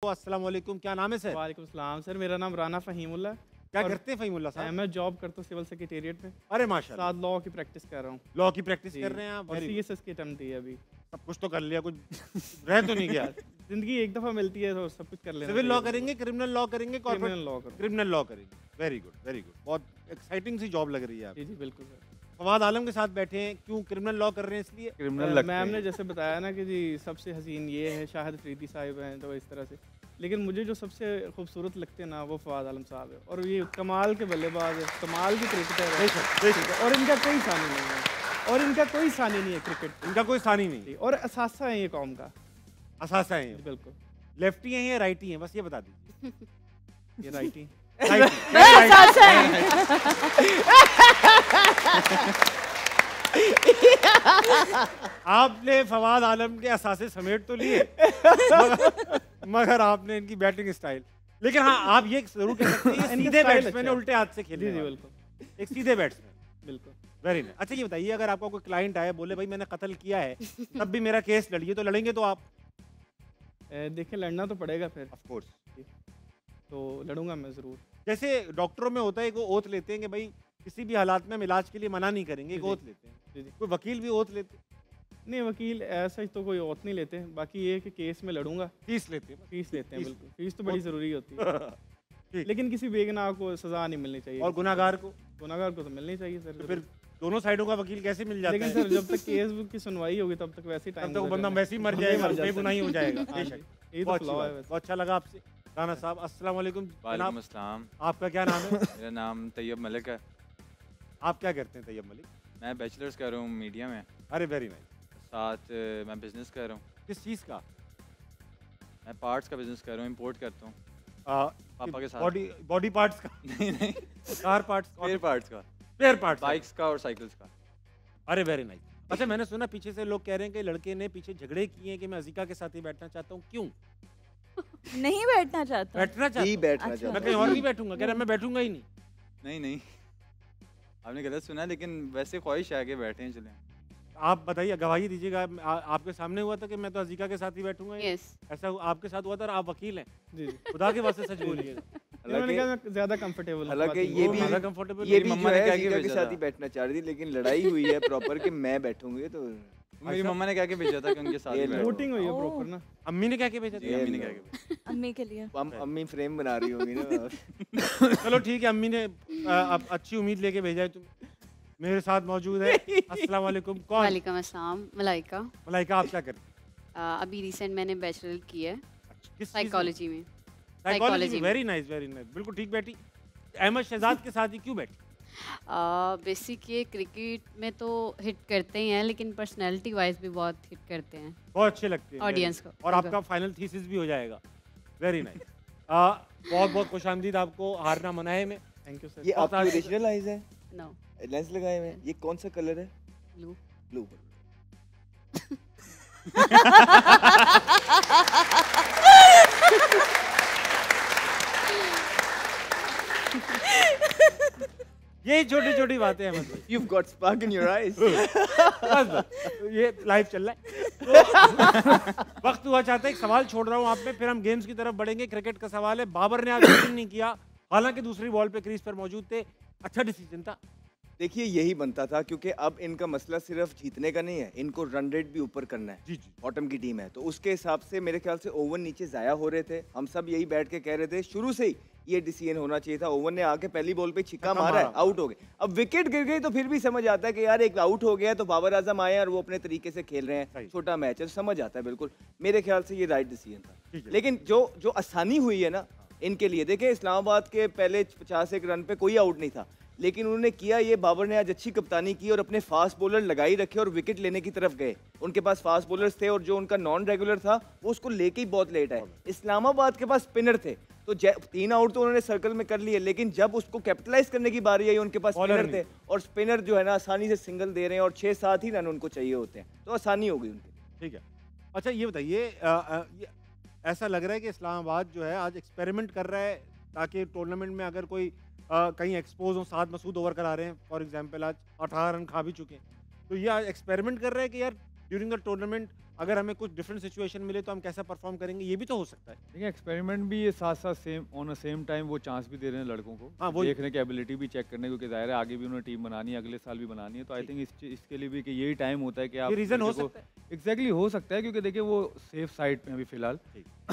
अस्सलाम वालेकुम, क्या नाम है सर? वालेकुम सलाम सर, मेरा नाम राना फ़हीमुल्लाह। क्या करते हैं फ़हीमुल्लाह साहब? मैं जॉब करता हूँ सिविल सेक्रेटेरिएट में, अरे माशाल्लाह, साथ लॉ की प्रैक्टिस कर रहा हूँ। लॉ की प्रैक्टिस जी, कर रहे हैं आप? और वेरी गुड। सीएसएस की अटेम्प्ट दी है अभी। सब कुछ तो कर लिया, कुछ रह तो नहीं गया। ज़िंदगी एक दफ़ा मिलती है तो सब कुछ कर लेना सिविल लॉ चाहिए। करेंगे, क्रिमिनल लॉ करेंगे, कॉर्पोरेट क्रिमिनल लॉ करूँ। क्रिमिनल लॉ करेंगे। Very good, very good. बहुत एक्साइटिंग सी जॉब लग रही है आप। जी, जी, बिल्कुल सर। फवाद आलम के साथ बैठे हैं, क्यों क्रिमिनल लॉ कर रहे हैं इसलिए? क्रिमिनल लगते मैम ने हैं। जैसे बताया ना कि जी सबसे हसीन ये है, शाहिद अफरीदी साहिब हैं, तो इस तरह से। लेकिन मुझे जो सबसे खूबसूरत लगते हैं ना वो फवाद आलम साहब है, और ये कमाल के बल्लेबाज है, कमाल की क्रिकेटर है, बेशक, बेशक। और इनका कोई सानी नहीं है, और इनका कोई सानी नहीं है क्रिकेट इनका कोई सानी नहीं, और असासा है ये कौम का। असासा है ये। बिल्कुल, लेफ्टी हैं या राइटी हैं, बस ये बता दीजिए। ये राइटी। आपने फवाद आलम के असासे समेट तो लिए मगर आपने इनकी बैटिंग स्टाइल, लेकिन हाँ आप ये जरूर कह सकते हैं इनका सीधे स्टाइल बैट्समैन अच्छा है। उल्टे हाथ से खेलने जी, जी, वाले। बिल्कुल, एक सीधे बैट्समैन। बिल्कुल। Very nice. अच्छा ये बताइए, अगर आपका कोई क्लाइंट आए बोले भाई मैंने कत्ल किया है तब भी मेरा केस लड़िए, तो लड़ेंगे तो आप? देखिए लड़ना तो पड़ेगा फिर, ऑफ कोर्स। तो लड़ूंगा मैं ज़रूर। जैसे डॉक्टरों में होता है, एक वो ओथ लेते हैं कि भाई किसी भी हालात में हम इलाज के लिए मना नहीं करेंगे, एक जी, जी। ओथ लेते हैं। जी, जी। कोई वकील भी ओथ लेते हैं, नहीं, वकील ऐसा ही तो कोई औत नहीं लेते, बाकी ये है कि केस में लड़ूंगा। फीस लेते हैं फीस लेते हैं, फीस। बिल्कुल, फीस तो बड़ी ज़रूरी होती है। ठीक। लेकिन किसी बेगुनाह को सज़ा नहीं मिलनी चाहिए। और गुनाहगार को गुनाहगार को तो मिलनी चाहिए सर। तो फिर दोनों साइडों का वकील कैसे मिल जाता लेकिन है? सर जब तक केस की सुनवाई होगी तब तक वैसे ही तब टाइम तक वो बंदा वैसे ही मर जाएगा, बेगुनाही हो जाएगा। हाँ जी, बेशक। यही तो बहुत अच्छी फ्लॉ है बात। वैसे। बहुत अच्छा लगा आपसे राना साहब। अस्सलाम वालेकुम वालेकुम जनाब, अस्सलाम। आपका क्या नाम है? मेरा नाम तैयब मलिक है। आप क्या करते हैं तैयब मलिक? मैं बैचलर्स कर रहा हूँ मीडिया में, अरे वेरी नाइस। साथ मैं बिज़नेस कर रहा हूँ। किस चीज़ का? मैं पार्ट्स का बिज़नेस कर रहा हूँ, इंपोर्ट करता हूँ पापा के साथ। बॉडी पार्ट्स का? नहीं नहीं, कार पार्ट्स? स्पेयर पार्ट्स का, स्पेयर पार्ट्स? बाइक्स का और साइकिल्स का। अरे वेरी नाइस। अच्छा मैंने सुना पीछे से लोग कह रहे हैं कि लड़के ने पीछे झगड़े किए हैं कि मैं अजीका के साथ ही बैठना चाहता हूँ, क्यों नहीं बैठना चाहता। बैठना चाहता हूँ? बैठना अच्छा। चाहता मैं कहीं और भी बैठूंगा, कह रहा है मैं बैठूंगा ही नहीं। नहीं नहीं, आपने गलत सुना, लेकिन वैसे ख्वाहिश है कि बैठे हैं, चलें। आप बताइए, गवाही दीजिएगा। आपके सामने हुआ था कि मैं तो अजीका के साथ ही बैठूंगा ही? यस ऐसा आपके साथ हुआ था और आप वकील हैं? जी, जी। खुदा के वास्ते सच बोलिएगा। मैंने कहा मैं ज़्यादा कंफर्टेबल हूँ हालांकि बात ये में। भी ज़्यादा कंफर्टेबल? ये मेरी भी मम्मा जो ने है कह के अजीका के भेजा साथ था। ही बैठना चाह रही थी, लेकिन लड़ाई हुई है प्रॉपर कि मैं बैठूंगी तो मेरी मम्मा ने कह के भेजा था कि उनके साथ ही ये बैठो। वोटिंग हुई है ओह। प्रॉपर ना। अम्मी ने क्या के भेजा जी, था? अम्मी ने कह के भेजा। अम्मी के लिए अम्मी फ्रेम बना रही होंगी ना। चलो ठीक है, अम्मी ने अब अच्छी उम्मीद लेके भेजा है। तुम मेरे साथ मौजूद है। अस्सलाम वालेकुम। कौन? वालेकुम अस्सलाम, मलाइका। मलाइका, आप क्या करती अभी रिसेंट मैंने बैचलर की है हैं? किस साइकोलॉजी में। साइकोलॉजी psychology में? में। Very nice, very nice. बिल्कुल ठीक बैठी। अहमद शहजाद के साथ ही क्यों बैठी? बेसिक ये क्रिकेट में तो हिट करते ही हैं, लेकिन पर्सनैलिटी वाइज भी बहुत हिट करते हैं बहुत अच्छे लगते हैं ऑडियंस को। और आपका फाइनल थीसिस भी हो जाएगा। Very nice. बहुत बहुत खुशामदीद आपको हारना मनाए में। Thank you sir. ये आपकी ओरिजिनल आईज है, नो लेंस लगाए हुए हैं। ये कौन सा कलर है? ब्लू। ब्लू। ये छोटी छोटी बातें हैं मतलब। You've got spark in your eyes. बस ये लाइव चल रहा है। तो वक्त हुआ चाहता है, एक सवाल छोड़ रहा हूँ आप में, फिर हम गेम्स की तरफ बढ़ेंगे। क्रिकेट का सवाल है। बाबर ने आज बैटिंग नहीं किया, हालांकि दूसरी बॉल पे क्रीज पर मौजूद थे। अच्छा डिसीजन था? देखिए यही बनता था, क्योंकि अब इनका मसला सिर्फ जीतने का नहीं है, इनको रन रेट भी ऊपर करना है। जी जी। बॉटम की टीम है तो उसके हिसाब से मेरे ख्याल से ओवर नीचे जाया हो रहे थे। हम सब यही बैठ के कह रहे थे शुरू से ही ये डिसीजन होना चाहिए था। ओवर ने आके पहली बॉल पे छिक्का मारा है, आउट हो गए। अब विकेट गिर गई तो फिर भी समझ आता है कि यार एक आउट हो गया, तो बाबर आजम आए और वो अपने तरीके से खेल रहे सही। हैं, छोटा मैच है, तो समझ आता है। बिल्कुल मेरे ख्याल से ये राइट डिसीजन ठीक था। है। लेकिन जो आसानी हुई है ना इनके लिए, देखिए इस्लामाबाद के पहले 51 रन पे कोई आउट नहीं था, लेकिन उन्होंने किया ये, बाबर ने आज अच्छी कप्तानी की और अपने फास्ट बॉलर लगाई रखे और विकेट लेने की तरफ गए। उनके पास फास्ट बॉलर्स थे और जो उनका नॉन रेगुलर था वो उसको लेके ही बहुत लेट आए। इस्लामाबाद के पास स्पिनर थे, तो 3 आउट तो उन्होंने सर्कल में कर लिए, लेकिन जब उसको कैपिटलाइज करने की बारी आई उनके पास बॉलर स्पिनर थे, और स्पिनर जो है ना आसानी से सिंगल दे रहे हैं और 6-7 ही रन उनको चाहिए होते हैं, तो आसानी हो गई उनकी। ठीक है। अच्छा ये बताइए, ऐसा लग रहा है कि इस्लामाबाद जो है आज एक्सपेरिमेंट कर रहा है ताकि टूर्नामेंट में अगर कोई कहीं एक्सपोज हो। 7 मसूद ओवर करा रहे हैं फॉर एग्जांपल, आज 18 रन खा भी चुके हैं, तो ये आज एक्सपेरिमेंट कर रहे हैं कि यार ड्यूरिंग द टूर्नामेंट अगर हमें कुछ डिफरेंट सिचुएशन मिले तो हम कैसा परफॉर्म करेंगे, ये भी तो हो सकता है। देखिए एक्सपेरिमेंट भी ये साथ साथ same on a same time वो चांस भी दे रहे हैं लड़कों को, हाँ, वही। देखने की एबिलिटी भी चेक करने, क्योंकि जाहिर है आगे भी उन्होंने टीम बनानी है, अगले साल भी बनानी है, तो आई थिंक इसके लिए भी कि यही टाइम होता है कि आप ये रीजन हो लड़के को- सकता है। एग्जैक्टली हो सकता है, क्योंकि देखिए वो सेफ साइड पे हैं अभी फिलहाल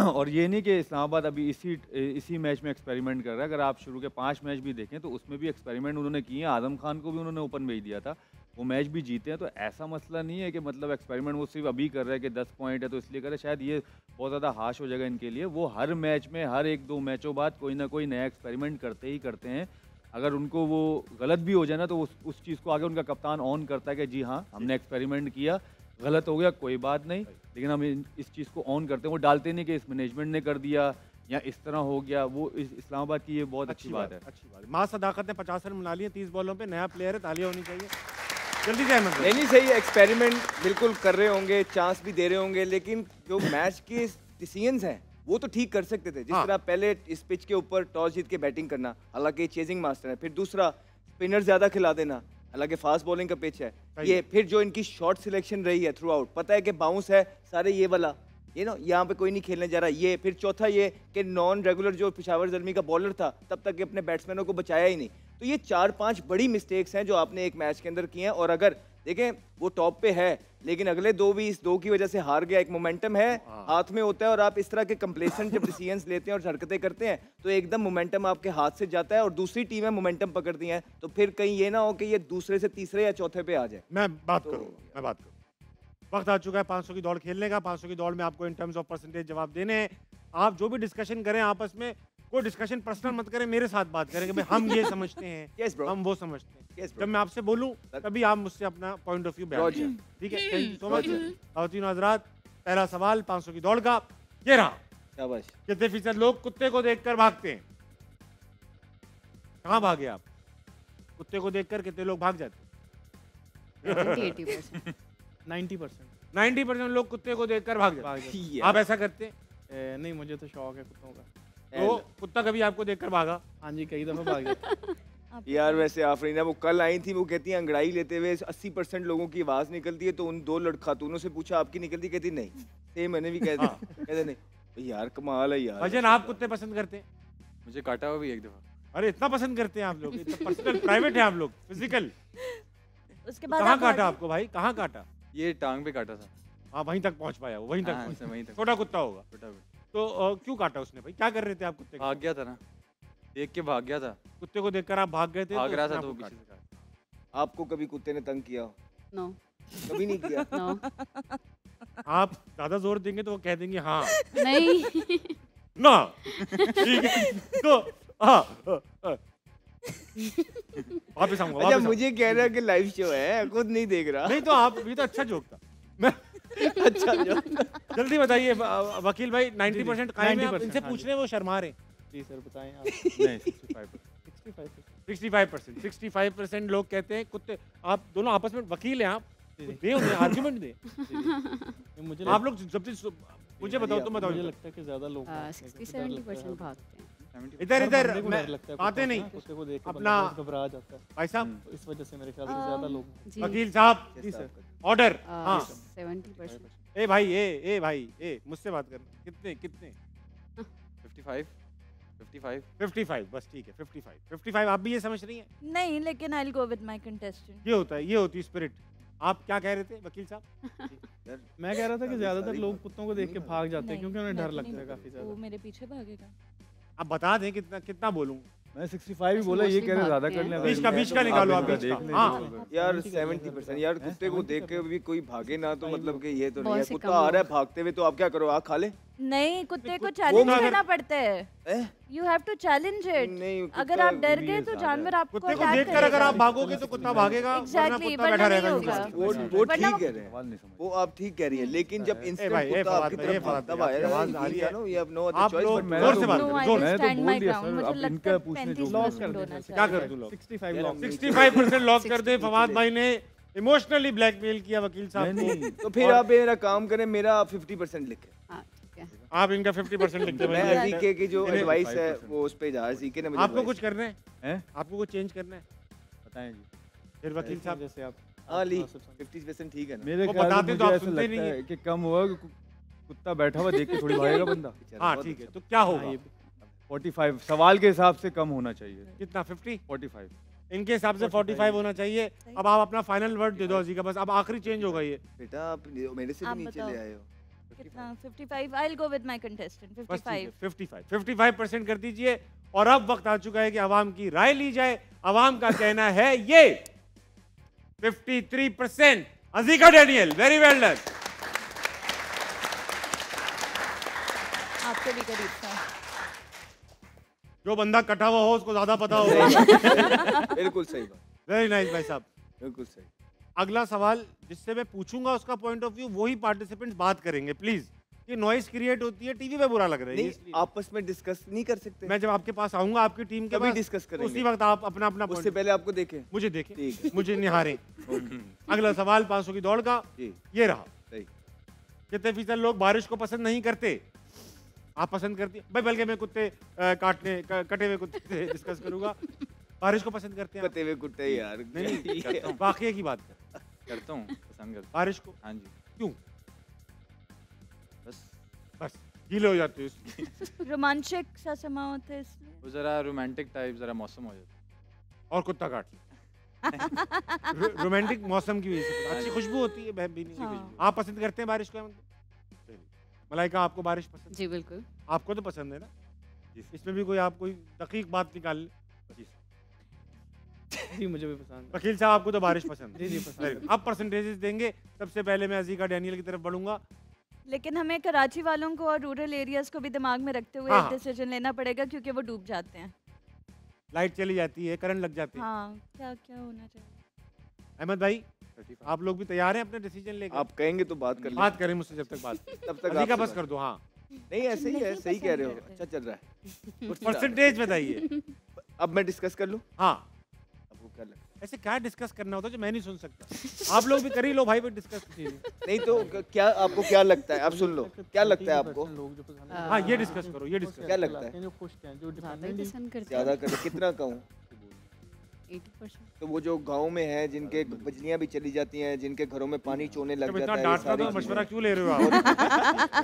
और ये नहीं कि इस्लामाबाद अभी इसी मैच में एक्सपेरिमेंट कर रहा है। अगर आप शुरू के 5 मैच भी देखें तो उसमें भी एक्सपेरिमेंट उन्होंने किए हैं, आजम खान को भी उन्होंने ओपन भेज दिया था, वो मैच भी जीते हैं। तो ऐसा मसला नहीं है कि मतलब एक्सपेरिमेंट वो सिर्फ अभी कर रहा है कि 10 पॉइंट है तो इसलिए कर रहा है, शायद ये बहुत ज़्यादा हाश हो जाएगा इनके लिए। वो हर मैच में हर 1-2 मैचों बाद कोई ना कोई नया एक्सपेरिमेंट करते ही करते हैं। अगर उनको वो गलत भी हो जाए ना तो उस चीज़ को आगे उनका कप्तान ऑन करता है कि जी हाँ हमने एक्सपेरिमेंट किया, गलत हो गया कोई बात नहीं, लेकिन हम इस चीज़ को ऑन करते हैं। वो डालते नहीं कि इस मैनेजमेंट ने कर दिया या इस तरह हो गया। वो इस्लामाबाद की ये बहुत अच्छी बात है। अच्छी बात है। माँ सदाकत ने 50 रन बना लिए 30 बॉलों पे, नया प्लेयर है, तालियां होनी चाहिए। जल्दी से अहमद भाई। नहीं सही है, एक्सपेरिमेंट बिल्कुल कर रहे होंगे, चांस भी दे रहे होंगे, लेकिन जो मैच के डिसीजंस हैं वो तो ठीक कर सकते थे। जिस हाँ। तरह पहले इस पिच के ऊपर टॉस जीत के बैटिंग करना, हालांकि चेजिंग मास्टर है, फिर दूसरा स्पिनर ज्यादा खिला देना, हालांकि फास्ट बॉलिंग का पिच है सही ये, है। फिर जो इनकी शॉर्ट सिलेक्शन रही है थ्रू आउट, पता है कि बाउंस है सारे ये वाला, ये ना यहाँ पे कोई नहीं खेलने जा रहा, ये फिर चौथा ये कि नॉन रेगुलर जो पेशावर जल्मी का बॉलर था तब तक के अपने बैट्समैनों को बचाया ही नहीं। तो ये 4-5 बड़ी मिस्टेक्स हैं जो आपने एक मैच के अंदर की हैं। और अगर देखें वो टॉप पे है, लेकिन अगले 2 भी इस 2 की वजह से हार गया। एक मोमेंटम है हाथ में होता है, और आप इस तरह के कंप्लेसेंट जब डिसीजंस लेते हैं और हरकतें करते हैं तो एकदम मोमेंटम आपके हाथ से जाता है और दूसरी टीमें मोमेंटम पकड़ती हैं, तो फिर कहीं ये ना हो कि ये दूसरे से तीसरे या चौथे पे आ जाए। मैं बात करूँ वक्त आ चुका है 500 की दौड़ खेलने का। 500 की दौड़ में आपको इन टर्म्स ऑफ परसेंटेज जवाब देने हैं। आप जो भी डिस्कशन करें आपस में, कोई डिस्कशन पर्सनल मत करें, मेरे साथ बात करें कि भाई हम ये समझते हैं, Yes, bro. हम वो समझते हैं। Yes, bro. जब मैं आपसे बोलूं तभी आप मुझसे अपना पॉइंट ऑफ व्यू बयान Roger. करें। ठीक है, थैंक यू सो मच। खातिन हज़रात, पहला सवाल 500 की दौड़ का ये रहा। शाबाश। कितने फीसद लोग कुत्ते को देखकर भागते हैं? कहाँ भागे आप? कुत्ते को देखकर कितने लोग भाग जाते हैं? 70-80%। 90%। 90% लोग कुत्ते को देखकर भाग जाते भाग जाते हैं। Yeah. आप ऐसा करते हैं? नहीं, मुझे तो शौक है कुत्तों का। तो कुत्ता कभी आपको देखकर भागा? हाँ जी, कई दफ़ा भाग जाता। यार वैसे आफरीना वो कल आई थी, वो कहती है अंगड़ाई लेते हुए 80% लोगों की आवाज निकलती है, तो उन 2 खातूनों से पूछा आपकी निकलती, कहती नहीं। सेम मैंने भी कहते कहते नहीं। यार कमाल है यार। भजन, आप कुत्ते पसंद करते हैं? मुझे काटा हुआ भी एक दफा। अरे इतना पसंद करते हैं आप लोग? इतना पर्सनल प्राइवेट है आप लोग, फिजिकल? उसके बाद कहाँ आप काटा भागे? आपको भाई, कहाँ काटा? ये टांग पे काटा था। हाँ, वहीं तक पहुंच पाया वो, वहीं तक हाँ, पहुंच। वहीं तक। छोटा कुत्ता होगा। छोटा भी। तो क्यों काटा उसने भाई? क्या कर रहे थे आप कुत्ते को? भाग गया था ना, देख के भाग गया था। कुत्ते को देखकर आप भाग गए थे? भाग रहा उसने था तो आपको पीछे काटा। से काटा। आपको कभी कुत्ते ने तंग किया हो? नो कभी नहीं किया? नो आप ज्यादा जोर देंगे तो वो कह देंगे हाँ नहीं। ना। ठीक है, तो वापस आऊंगा, अच्छा, वापस मुझे कह रहा है कि लाइव शो है, खुद नहीं देख रहा। नहीं तो आप, ये तो अच्छा जोक था। मैं अच्छा जो जल्दी बताइए वकील भाई, 90% कायम है, आप 90%, इनसे हाँ पूछ जी। रहे हैं, वो शर्मा रहे हैं। जी सर, बताएं आप। नहीं 65%। 65%। 65% लोग कहते हैं कुत्ते। आप दोनों आपस में वकील हैं, आप जी, जी। दे उन्हें आर्गुमेंट दे। मुझे आप लोग जब मुझे बताओ, तुम बताओ। मुझे लगता है कि ज़्यादा लोग भागते हैं, क्योंकि डर लगता है 60-70% भागते हैं। 70। इधर हर इधर बंदे को मैं डर लगता है आते कुत्तों नहीं। से ना, कुत्ते को देख के अपना- बंदा बहुत घबरा जाता है, भाई साहब, तो इस वजह से मेरे ख्याल से ज़्यादा लोग जी वकील साहब, जी सर। ऑर्डर। हाँ, 70%। ए भाई, ए भाई, मुझसे बात करना। कितने कितने? 55 55 55, बस ठीक है, 55 आप भी ये समझ रही हैं? नहीं, लेकिन I will go with my contestant. ये होता है, ये होती स्पिरिट। आप क्या कह रहे थे वकील साहब? मैं कह रहा था कि ज़्यादातर सारी लोग कुत्तों को देख के भाग जाते हैं, क्योंकि उन्हें डर लगता है काफ़ी वो ज़्यादा। मेरे पीछे भागेगा। आप बता दें कितना कितना बोलूं? मैं 65 ही बोला, ये कह रहे ज़्यादा कर लें। बीच का निकालो आप, बीच का। हाँ। यार 70% यार कुत्ते को देख के भी कोई भागे ना, तो मतलब कि ये तो नहीं है। बहुत से कुत्ता कम आ रहा है लोग। भागते हुए, तो आप क्या करो, आग खा ले? नहीं, कुत्ते को वो चैलेंज अगर- करना पड़ता है। Eh? You have to challenge it. नहीं, अगर कुत्ता आप डर भी गए ये तो ज़्यादा जानवर है। आपको कुत्ते को attack देखकर अगर करेगा। आप भागोगे तो कुत्ता भागेगा, वरना Exactly, कुत्ता वरना बैठा नहीं रहेगा होगा। यूं। वो वरना ठीक वो- कह रहे हैं, सवाल नहीं समझ। वो आप ठीक कह रही है, लेकिन जब इंस्टेंट भाई, कुत्ता फवाद आपकी भाई, तरफ फवाद भागता भाई, हुआ आवाज़ आ रही है। you have no other आप choice लोग but to जोर do से it. बात No, करें, I जोर will से। मैं तो stand my बोल दिया ground. सर, मुझे अब लगता इनका है पूछने 35 जो लॉक कर होना देना चाहिए। क्या कर दूं लोग? 65 लॉक 65% लॉक कर दे। फवाद भाई ने इमोशनली ब्लैकमेल किया वकील साहब को। नहीं तो फिर आप मेरा काम करें, मेरा 50% लिखे। हाँ ठीक है। आप इनका 50% लिखते मैं हैं। जीके की जो इन्हें- एडवाइस है वो उस पे जा, जीके ने मुझे आपको advice कुछ करना है? हैं? आपको कुछ चेंज करना है? बताएं जी। फिर वकील साहब, जैसे आप हाँ ली 50% ठीक है ना। मेरे वो ख्याल से बताते तो मुझे आप ऐसा सुनते लगता नहीं है कि कम हुआ कि कुत्ता बैठा हुआ देख के थोड़ी भागेगा बंदा। हाँ ठीक है, तो क्या होगा? 45 सवाल के हिसाब से कम होना चाहिए। कितना 50? 45 इनके हिसाब से 45 होना चाहिए। अब आप अपना फाइनल वर्ड दे दो अजी का, बस अब आखिरी चेंज होगा ये। बेटा आप मेरे से आप भी नीचे बताओ। ले आए हो। कितना 55 I'll go with my contestant बस ठीक है, 55 55% कर दीजिए। और अब वक्त आ चुका है कि अवाम की राय ली जाए। अवाम का कहना है ये 53%। अजीका डैनियल, वेरी वेल डन। आपके भी करीब था। जो बंदा कटा हुआ हो उसको ज्यादा पता होगा। बिल्कुल सही बात, वेरी नाइस भाई साहब। बिल्कुल सही। अगला सवाल जिससे मैं पूछूंगा उसका पॉइंट ऑफ व्यू वही पार्टिसिपेंट्स बात करेंगे प्लीज। ये नॉइस क्रिएट होती है, टीवी पे बुरा लग रहा है नहीं इसलिए। आपस में डिस्कस नहीं कर सकते? मैं जब आपके पास आऊंगा आपकी टीम के कभी पास, डिस्कस तो करेंगे। उसी वक्त आप अपना अपना उससे point- पहले आपको देखें। मुझे देखें, ठीक है। मुझे निहारें। अगला सवाल 500 की दौड़ का जी ये रहा। सही। कितने फीसद लोग बारिश को पसंद नहीं करते? आप पसंद करती है भाई? बल्कि मैं कुत्ते कटे हुए कुत्ते से डिस्कस करूंगा। बारिश को पसंद करते हैं आप? कते हुए कुत्ते यार। नहीं करता हूँ। वाकई की बात कर। करता हूँ, पसंद करता बारिश को हूँ। हाँ जी, क्यों? बस बस गीले हो जाते हो इसमें। रोमांचक सा समा होता है इसलिए। वो ज़रा रोमांटिक टाइप ज़रा मौसम हो जाता और कुत्ता काट रोमांटिक मौसम की वजह से अच्छी खुशबू होती है बेहतरीन हाँ। खुशबू। आप पसंद करते हैं बारिश को? मलाइका आपको बारिश पसंद? जी बिल्कुल। आपको तो पसंद है ना? इसमें भी कोई आप कोई दकीक बात निकाल ले। जी मुझे भी पसंद है। वकील साहब आपको तो बारिश पसंद है? जी पसंद Very good। अब परसेंटेजेस देंगे। सबसे पहले मैं अजीका डैनियल की तरफ बढ़ूंगा। लेकिन हमें कराची वालों को और रूरल एरियाज को भी दिमाग में रखते हुए हाँ। एक डिसीजन लेना पड़ेगा क्योंकि वो डूब जाते हैं। लाइट चली जाती है, करंट लग जाते हैं। हाँ क्या क्या होना चाहिए? अहमद भाई आप लोग भी तैयार हैं अपने डिसीजन लेके? आप कहेंगे तो बात कर लेंगे। बात करें मुझसे जब तक बात। तब तक अजीका आपसे बस कर दो। हाँ नहीं ऐसे ही है, नहीं सही कह रहे हो। पसंद करते। अच्छा चल रहा है। परसेंटेज बताइए। अब मैं डिस्कस कर लूं? हाँ आपको क्या लगता है? ऐसे क्या डिस्कस करना होता है जो मैं नहीं सुन सकता? आप लोग भी कर ही लो भाई पे डिस्कस। नहीं तो क्या आपको क्या लगता है? आप सुन लो, क्या लगता है आपको? लोग जो पसंद हाँ ये डिस्कस करो, ये डिस्कस। क्या लगता है? जो खुश हैं, जो ज़्यादा ही डिपेंडेंट पसंद करते ज्यादा हैं। कर कितना कहूँ? 80%। तो वो जो गांव में है जिनके बिजलियां भी चली जाती हैं, जिनके घरों में पानी चोने लग जब जाता इतना है, ये डांटना सारी तो मशवरा चीजें। क्यों ले रहे हो आप?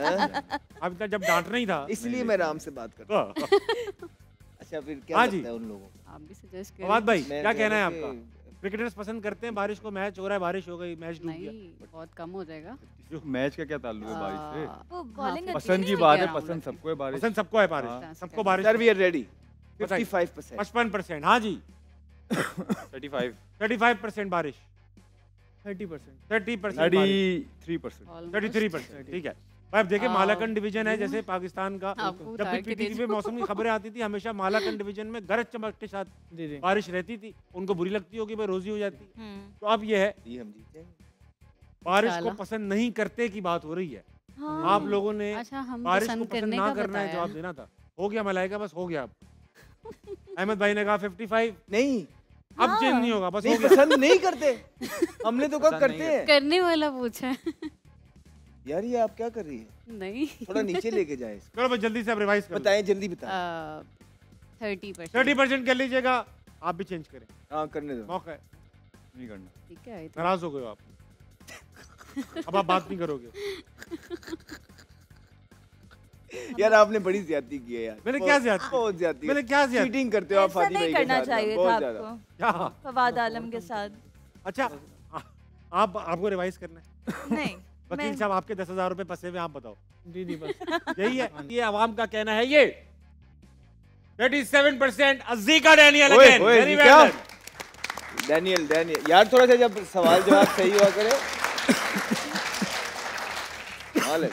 हैं? अब इतना जब डांटना ही था। इसलिए मैं आराम से बात करता हूँ। तो अच्छा फिर क्या हाँ जी। लगता है उन लोगों को? आप भी सजेस्ट फवाद भाई मैं क्या कह कहना है रहा आपका? कि क्रिकेटर्स पसंद करते हैं बारिश को? मैच हो रहा है, बारिश हो गई, मैच डूब गया। नहीं, बहुत कम हो जाएगा। मैच का क्या ताल्लुक है बारिश से? वो हाँ, बॉलिंग पसंद की ठीक बात है, है, पसंद सबको है बारिश। पसंद सबको है बारिश, हाँ। सबको बारिश। Sir we are ready. बताइए। 55%। 55%। हाँ जी 35। 35% बारिश, 30%। 30% बारिश, 33%। Almost। 33%। ठीक है भाई अब देखिए मालाकंड डिवीजन है जैसे पाकिस्तान का। आपको जब उतार भी के पीटीवी दे पे मौसम की खबरें आती थी हमेशा मालाकंड डिवीजन में गरज चमक के साथ जी जी। बारिश रहती थी। उनको बुरी लगती होगी भाई रोजी हो जाती। तो अब ये है जी हम जीत जाएंगे। बारिश को इंशाल्लाह। पसंद नहीं करते की बात हो रही है। हाँ। आप लोगों ने अच्छा हम बारिश को पसंद पसंद करने ना का करना है बताया। जवाब देना था। हो गया मलाइका, बस हो गया अब। अहमद भाई ने कहा 55। नहीं अब हाँ। चेंज नहीं होगा, बस हो नहीं गया। पसंद नहीं करते। हमने तो कहा पसंद करते नहीं हैं। करने वाला पूछा है। यार ये आप क्या कर रही है? नहीं। थोड़ा नीचे लेके जाए इसको। चलो भाई जल्दी से अब रिवाइज करो। बताएं जल्दी बताएं। 30%। 30% कर लीजिएगा। आप भी चेंज करें, हाँ करने दो। मौका है। नहीं करना। ठीक है। नाराज हो गए हो आप। अब आप बात नहीं करोगे। यार आपने बड़ी ज्यादती की है यार। मैंने बहुत- क्या ज्यादती? बहुत ज्यादती। मैंने क्या ज्यादती? चीटिंग करते हो आप ऐसा फातिमा नहीं भाई के करना साथ, चाहिए था बहुत ज्यादा। आपको क्या? फवाद आलम के साथ। अच्छा आपको रिवाइज करना है। नहीं वकील मैं साहब आपके 10,000 रुपए फंसे हुए, आप बताओ। जी जी बस। यही है, ये आवाम का कहना है। ये 37% अज़ीका डैनियल ओए, अगेन, ओए, वेरी ये वेल क्या? डन। डैनियल यार थोड़ा सा जब सवाल जवाब सही हुआ करे। हाँ ले।